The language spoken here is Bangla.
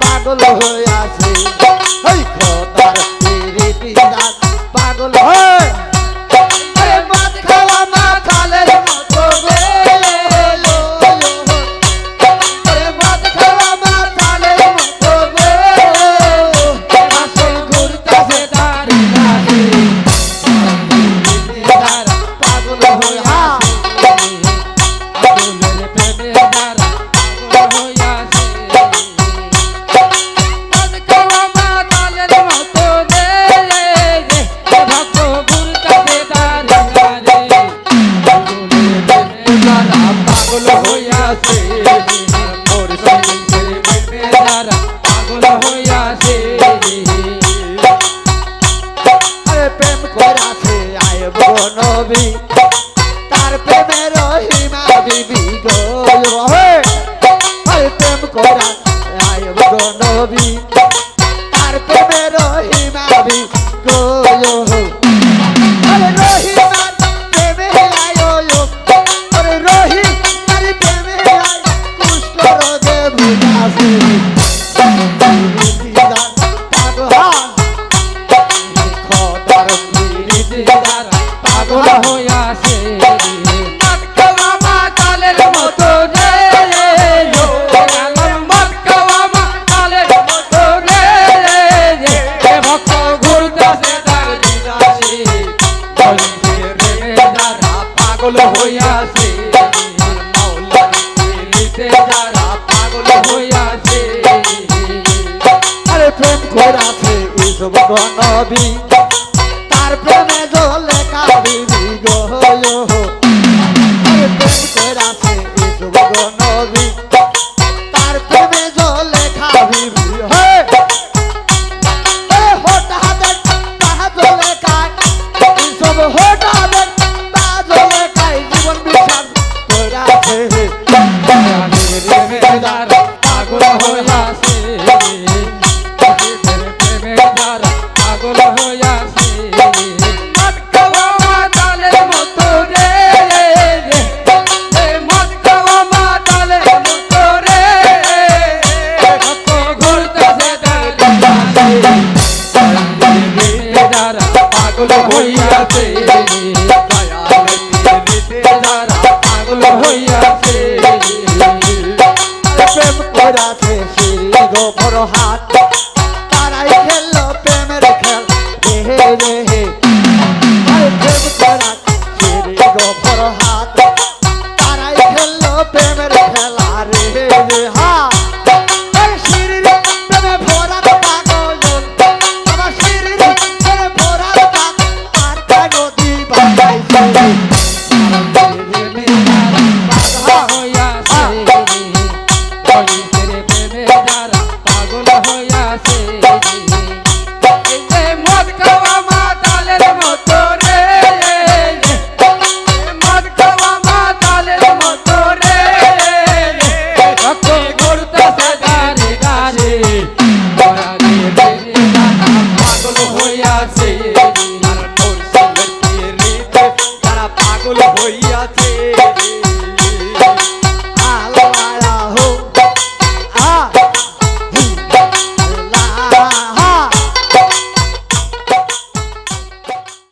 পাগল হয়ে আছে ওই খোদার পিরিতি দাস পাগল হয়ে আরে মদ খাওয়া মাতালের মতো গো আরে মদ খাওয়া মাতালের মতো গো আসল ঘুরতাছে তার কাছে পাগল হয়ে আছে আগুনের প্রেমে দ্বারা পাগল হয়ে আছে পাগল হইয়াছে মোর সঙ্গের প্রেমে যারা পাগল হইয়াছে আরে প্রেম করাছে আয়ব নবী তার প্রেমে রহিমা বিবি গো আরে প্রেম করাছে আয়ব নবী তার প্রেমে রহিমা বিবি গো আরে রহিমা প্রেমে আয়ো আরে রহিম পাগল হইয়াছে মদ খাওয়া মাতালের মতো রে মদ খাওয়া মাতালের মতো রে ভক্ত ঘুরতেছে তার বিলাসে পাগল হইয়াছে যারা পাগল হইয়াছে আরে প্রেম করাছে ইসব নবী তার প্রেমে জ্বলে কাবিবি গো আরে প্রেম করাছে ইসব নবী তার প্রেমে জ্বলে কাবিবি হে হঠাৎ তাহা জ্বলে কায় ইসব হঠাৎ তাহা জ্বলে কায় জীবন বিষাদ করাছে পাগল হইয়াছে প্রেমে দ্বারা পাগল হইয়াছে মদ খাওয়া মাতালের মতো রে মদ খাওয়া মাতালের মতো রে ভক্ত ঘুরতেছে দ্বারা পাগল হইয়াছে দ্বারা পাগল হইয়াছে প্রেম করাছে শ্রী গোপর হাত তারাই খেললো প্রেমের খেল রে রে প্রেম করাছে শ্রী গোপর হাত তারাই খেললো প্রেমের খেলা রে রে হা শ্রীর প্রেমে ভরার পাগল আমার শ্রীর প্রেমে ভরার পাগল আর কাগজি বানাইছে পাগল হইয়া হইয়াছে রে।